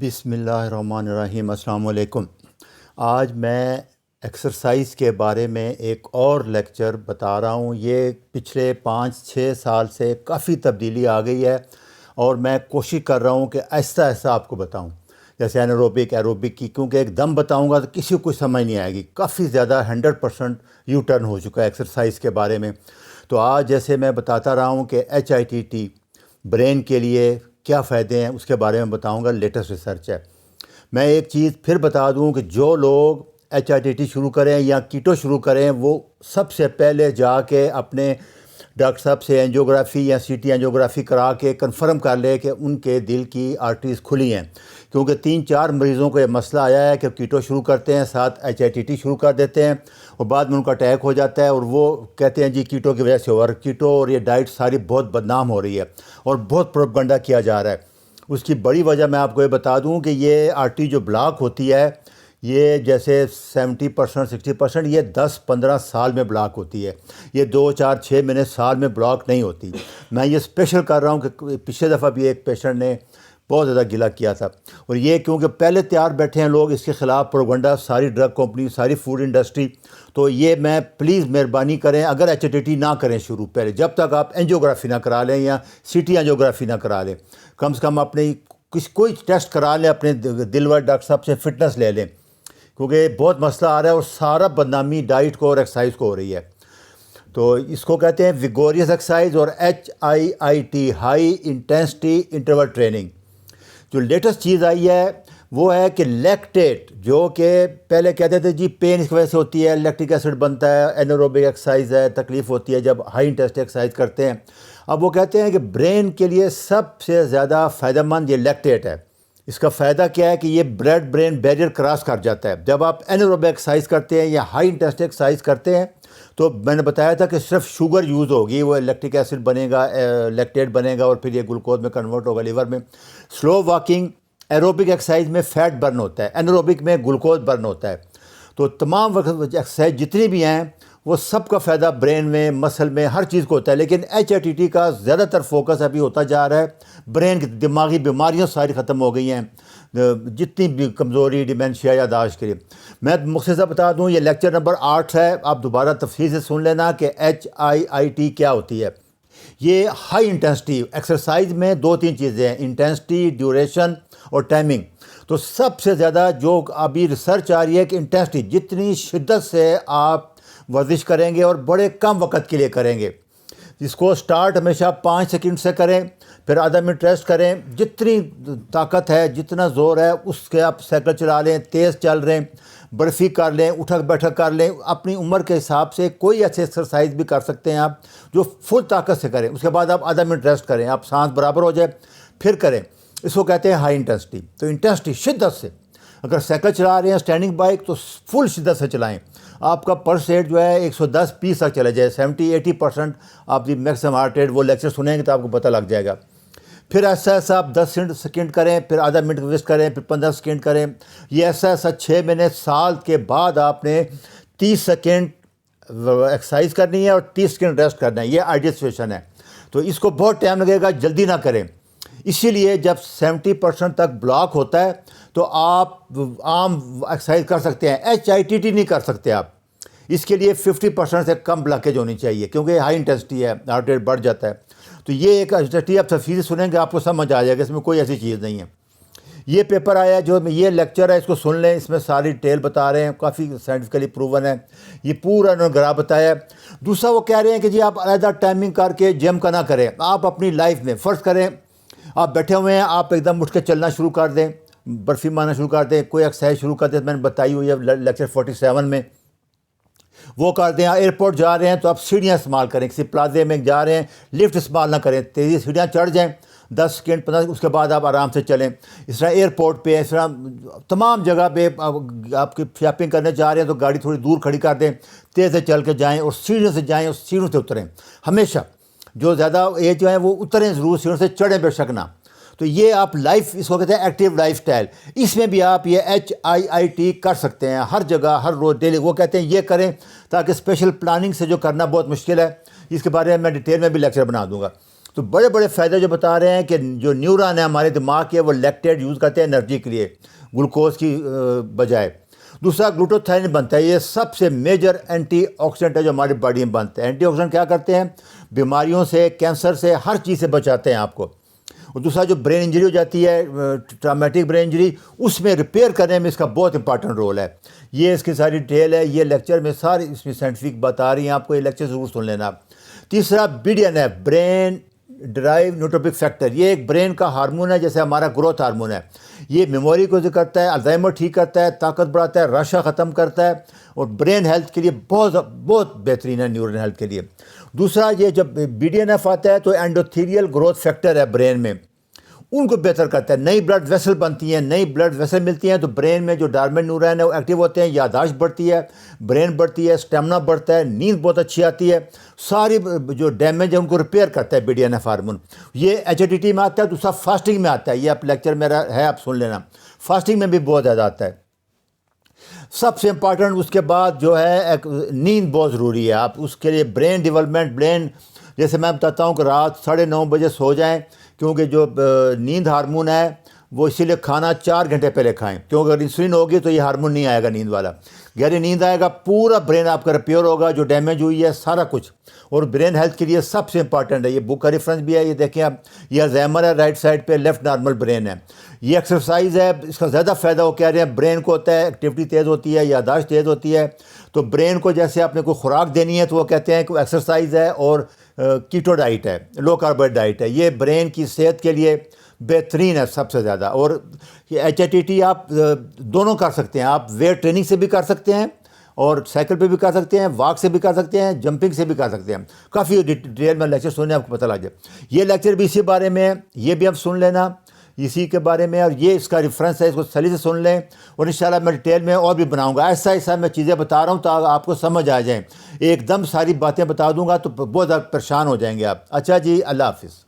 بسم اللہ الرحمن الرحیم۔ السلام علیکم۔ آج میں ایکسرسائز کے بارے میں ایک اور لیکچر بتا رہا ہوں۔ یہ پچھلے 5-6 سال سے کافی تبدیلی آ گئی ہے اور میں کوشش کر رہا ہوں کہ آہستہ آہستہ آپ کو بتاؤں، جیسے ایروبک کی، کیونکہ ایک دم بتاؤں گا تو کسی کو سمجھ نہیں آئے گی۔ کافی زیادہ 100% یو ٹرن ہو چکا ہے ایکسرسائز کے بارے میں۔ تو آج جیسے میں بتاتا رہا ہوں کہ HIIT برین کے لیے کیا فائدے ہیں، اس کے بارے میں بتاؤں گا، لیٹسٹ ریسرچ ہے۔ میں ایک چیز پھر بتا دوں کہ جو لوگ HIIT شروع کریں یا کیٹو شروع کریں، وہ سب سے پہلے جا کے اپنے ڈاکٹر صاحب سے اینجیوگرافی یا CT اینجیوگرافی کرا کے کنفرم کر لے کہ ان کے دل کی آرٹریز کھلی ہیں، کیونکہ 3-4 مریضوں کو یہ مسئلہ آیا ہے کہ کیٹو شروع کرتے ہیں، ساتھ HIIT شروع کر دیتے ہیں اور بعد میں ان کا اٹیک ہو جاتا ہے اور وہ کہتے ہیں جی کیٹو کی وجہ سے ہوا۔ اور کیٹو اور یہ ڈائٹ ساری بہت بدنام ہو رہی ہے اور بہت پروپیگنڈا کیا جا رہا ہے۔ اس کی بڑی وجہ میں آپ کو یہ بتا دوں کہ یہ آرٹری جو بلاک ہوتی ہے، یہ جیسے 70% 60% یہ 10-15 سال میں بلاک ہوتی ہے، یہ 2-4-6 مہینے سال میں بلاک نہیں ہوتی۔ میں یہ اسپیشل کر رہا ہوں کہ پچھلے دفعہ بھی ایک پیشنٹ نے بہت زیادہ گلا کیا تھا، اور یہ کیونکہ پہلے تیار بیٹھے ہیں لوگ اس کے خلاف پروپیگنڈا، ساری ڈرگ کمپنی، ساری فوڈ انڈسٹری۔ تو یہ میں پلیز مہربانی کریں، اگر HIIT نہ کریں شروع، پہلے جب تک آپ اینجیوگرافی نہ کرا لیں یا CT اینجیوگرافی نہ کرا لیں، کم سے کم اپنی کوئی ٹیسٹ کرا لیں، اپنے دل والے ڈاکٹر صاحب سے فٹنس لے لیں، کیونکہ بہت مسئلہ آ رہا ہے اور سارا بدنامی ڈائٹ کو اور ایکسرسائز کو ہو رہی ہے۔ تو اس کو کہتے ہیں ویگوریس ایکسرسائز اور HIIT high intensity interval training. جو لیٹسٹ چیز آئی ہے وہ ہے کہ لیکٹیٹ، جو کہ پہلے کہتے تھے جی پین اس کی وجہ سے ہوتی ہے، لیکٹک ایسڈ بنتا ہے، اینیروبک ایکسرسائز ہے، تکلیف ہوتی ہے جب ہائی انٹینسٹی ایکسرسائز کرتے ہیں۔ اب وہ کہتے ہیں کہ برین کے لیے سب سے زیادہ فائدہ مند یہ لیکٹیٹ ہے۔ اس کا فائدہ کیا ہے کہ یہ بلڈ برین بیریئر کراس کر جاتا ہے۔ جب آپ اینیروبک ایکسرسائز کرتے ہیں یا ہائی انٹینسٹی ایکسرسائز کرتے ہیں تو میں نے بتایا تھا کہ صرف شوگر یوز ہوگی، وہ لیکٹک ایسڈ بنے گا، لیکٹیٹ بنے گا اور پھر یہ گلوکوز میں کنورٹ ہوگا لیور میں۔ سلو واکنگ، ایروبک ایکسرسائز میں فیٹ برن ہوتا ہے، اینیروبک میں گلوکوز برن ہوتا ہے۔ تو تمام ایکسرسائز جتنی بھی ہیں وہ سب کا فائدہ برین میں، مسل میں، ہر چیز کو ہوتا ہے، لیکن HIIT کا زیادہ تر فوکس ابھی ہوتا جا رہا ہے برین کی دماغی بیماریاں ساری ختم ہو گئی ہیں، جتنی بھی کمزوری، ڈیمینشیا، یادداشت کے لیے۔ میں مختصر بتا دوں، یہ لیکچر نمبر 8 ہے، آپ دوبارہ تفصیل سے سن لینا کہ HIIT کیا ہوتی ہے۔ یہ ہائی انٹینسٹی ایکسرسائز میں 2-3 چیزیں ہیں، انٹینسٹی، ڈیوریشن اور ٹائمنگ۔ تو سب سے زیادہ جو ابھی ریسرچ آ رہی ہے کہ انٹینسٹی، جتنی شدت سے آپ ورزش کریں گے اور بڑے کم وقت کے لیے کریں گے، اس کو سٹارٹ ہمیشہ 5 سیکنڈ سے کریں، پھر آدھا منٹ ریسٹ کریں، جتنی طاقت ہے، جتنا زور ہے اس کے آپ سائیکل چلا لیں، تیز چل رہے ہیں، برفی کر لیں، اٹھک بیٹھک کر لیں، اپنی عمر کے حساب سے کوئی ایسے ایکسرسائز بھی کر سکتے ہیں آپ جو فل طاقت سے کریں۔ اس کے بعد آپ آدھا منٹ ریسٹ کریں، آپ سانس برابر ہو جائے پھر کریں۔ اس کو کہتے ہیں ہائی انٹینسٹی۔ تو انٹینسٹی شدت سے، اگر سائیکل چلا رہے ہیں اسٹینڈنگ بائک تو فل شدت سے چلائیں، آپ کا پلس ریٹ جو ہے 110-20 تک چلے جائے، 70-80% آپ کی میکسیمم ہارٹ ریٹ۔ وہ لیکچر سنیں گے تو آپ کو پتہ لگ جائے گا۔ پھر ایسا ایسا آپ 10 سیکنڈ کریں، پھر آدھا منٹ ویسٹ کریں، پھر 15 سیکنڈ کریں۔ یہ ایسا ایسا 6 مہینے، سال کے بعد آپ نے 30 سیکنڈ ایکسرسائز کرنی ہے اور 30 سیکنڈ ریسٹ کرنا ہے۔ یہ آئیڈیل سچویشن ہے۔ تو اس کو بہت ٹائم لگے گا، جلدی نہ کریں۔ اسی لیے جب 70% تک بلاک ہوتا ہے تو آپ عام ایکسرسائز کر سکتے ہیں، HIIT نہیں کر سکتے آپ۔ اس کے لیے 50% سے کم بلاکیج ہونی چاہیے، کیونکہ ہائی انٹینسٹی ہے، ہارٹ ریٹ بڑھ جاتا ہے۔ تو یہ ایک HIIT آپ تفصیل سنیں گے آپ کو سمجھ آ جائے گا، اس میں کوئی ایسی چیز نہیں ہے۔ یہ پیپر آیا جو یہ لیکچر ہے، اس کو سن لیں، اس میں ساری ڈیٹیل بتا رہے ہیں، کافی سائنٹیفکلی پروون ہے، یہ پورا انہوں نے گراف بتایا ہے۔ دوسرا وہ کہہ رہے ہیں کہ جی آپ علیحدہ ٹائمنگ کر کے جم کا نہ کریں، آپ اپنی لائف میں فرض کریں آپ بیٹھے ہوئے ہیں، آپ ایک دم اٹھ کے چلنا شروع کر دیں، برفی مارنا شروع کر دیں، کوئی ایکسرسائز شروع کر دیں، میں نے بتائی ہوئی ہے لیکچر 47 میں، وہ کر دیں۔ ایئرپورٹ جا رہے ہیں تو آپ سیڑھیاں استعمال کریں، کسی پلازے میں جا رہے ہیں لفٹ استعمال نہ کریں، تیزی سیڑھیاں چڑھ جائیں، 10 سیکنڈ 15، اس کے بعد آپ آرام سے چلیں۔ اس طرح ایئرپورٹ پہ، اس طرح تمام جگہ پہ آپ کی شاپنگ کرنے جا رہے ہیں تو گاڑی تھوڑی دور کھڑی کر دیں، تیز سے چل کے جائیں اور سیڑھیوں سے جائیں اور سیڑھیوں سے اتریں۔ ہمیشہ جو زیادہ ایج جو ہے وہ اتریں ضرور، سیڑھیوں سے چڑھیں بے شک نہ۔ تو یہ آپ لائف، اس کو کہتے ہیں ایکٹیو لائف سٹائل، اس میں بھی آپ یہ HIIT کر سکتے ہیں، ہر جگہ ہر روز ڈیلی۔ وہ کہتے ہیں یہ کریں تاکہ اسپیشل پلاننگ سے جو کرنا بہت مشکل ہے، اس کے بارے میں ڈیٹیل میں بھی لیکچر بنا دوں گا۔ تو بڑے بڑے فائدے جو بتا رہے ہیں کہ جو نیورون ہے ہمارے دماغ کے وہ لیکٹیٹ یوز کرتے ہیں انرجی کے لیے گلوکوز کی بجائے. دوسرا گلوٹوتھائرین بنتا ہے. یہ سب سے میجر اینٹی آکسیڈنٹ ہے جو ہماری باڈی میں بنتا ہے. اینٹی آکسیڈنٹ کیا کرتے ہیں؟ بیماریوں سے، کینسر سے، ہر چیز سے بچاتے ہیں آپ کو. اور دوسرا جو برین انجری ہو جاتی ہے، ٹرامیٹک برین انجری، اس میں ریپیئر کرنے میں اس کا بہت امپارٹنٹ رول ہے. یہ اس کی ساری ڈیٹیل ہے. یہ لیکچر میں ساری اس میں سائنٹیفک بتا رہی ہیں آپ کو. یہ لیکچر ضرور سن لینا. تیسرا BDNF، برین ڈرائیو نیوٹروپک فیکٹر. یہ ایک برین کا ہارمون ہے، جیسے ہمارا گروتھ ہارمون ہے. یہ میموری کو ذکر کرتا ہے، الزائمر ٹھیک کرتا ہے، طاقت بڑھاتا ہے، رشا ختم کرتا ہے، اور برین ہیلتھ کے لیے بہت بہترین ہے، نیورل ہیلتھ کے لیے. دوسرا یہ جب BDNF آتا ہے تو اینڈوتھیریل گروتھ فیکٹر ہے برین میں، ان کو بہتر کرتا ہے. نئی بلڈ ویسل بنتی ہیں، نئی بلڈ ویسل ملتی ہیں تو برین میں جو ڈارمنٹ نیورون ہیں وہ ایکٹیو ہوتے ہیں. یادداشت بڑھتی ہے، برین بڑھتی ہے، اسٹیمنا بڑھتا ہے، نیند بہت اچھی آتی ہے. ساری جو ڈیمیج ہے ان کو ریپیئر کرتا ہے BDNF ہارمون. یہ HTT میں آتا ہے. دوسرا فاسٹنگ میں آتا ہے. یہ آپ لیکچر میرا ہے، آپ سن لینا. فاسٹنگ میں بھی بہت زیادہ آتا ہے. سب سے امپارٹنٹ اس کے بعد جو ہے ایک نیند بہت ضروری ہے. آپ اس کے لیے برین ڈیولپمنٹ، برین جیسے میں بتاتا ہوں کہ رات 9:30 بجے سو جائیں، کیونکہ جو نیند ہارمون ہے وہ اسی لیے کھانا 4 گھنٹے پہلے کھائیں، کیونکہ اگر انسولین ہوگی تو یہ ہارمون نہیں آئے گا نیند والا. گہری نیند آئے گا، پورا برین آپ کا ریپیئر ہوگا، جو ڈیمیج ہوئی ہے سارا کچھ. اور برین ہیلتھ کے لیے سب سے امپارٹنٹ ہے. یہ بک کا ریفرنس بھی ہے. یہ دیکھیں آپ، یہ الزائمر ہے رائٹ سائڈ پہ، لیفٹ نارمل برین ہے. یہ ایکسرسائز ہے، اس کا زیادہ فائدہ وہ کہہ رہے ہیں برین کو ہوتا ہے. ایکٹیویٹی تیز ہوتی ہے، یادداشت تیز ہوتی ہے. تو برین کو جیسے آپ نے کوئی خوراک دینی ہے تو وہ کہتے ہیں کہ ایکسرسائز ہے اور کیٹو ڈائٹ ہے، لو کاربوہائیڈریٹ ڈائٹ ہے. یہ برین کی صحت کے لیے بہترین ہے سب سے زیادہ. اور یہ HTT آپ دونوں کر سکتے ہیں. آپ ویٹ ٹریننگ سے بھی کر سکتے ہیں، اور سائیکل پہ بھی کر سکتے ہیں، واک سے بھی کر سکتے ہیں، جمپنگ سے بھی کر سکتے ہیں. کافی ڈیٹیل میں لیکچر سننے آپ کو پتہ لگ جائے. یہ لیکچر بھی اسی بارے میں ہے، یہ بھی آپ سن لینا اسی کے بارے میں. اور یہ اس کا ریفرنس ہے، اس کو سلی سے سن لیں. اور انشاءاللہ میں ڈیٹیل میں اور بھی بناؤں گا. ایسا ایسا میں چیزیں بتا رہا ہوں تاکہ آپ کو سمجھ آ جائیں. ایک دم ساری باتیں بتا دوں گا تو بہت زیادہ پریشان ہو جائیں گے آپ. اچھا جی، اللہ حافظ.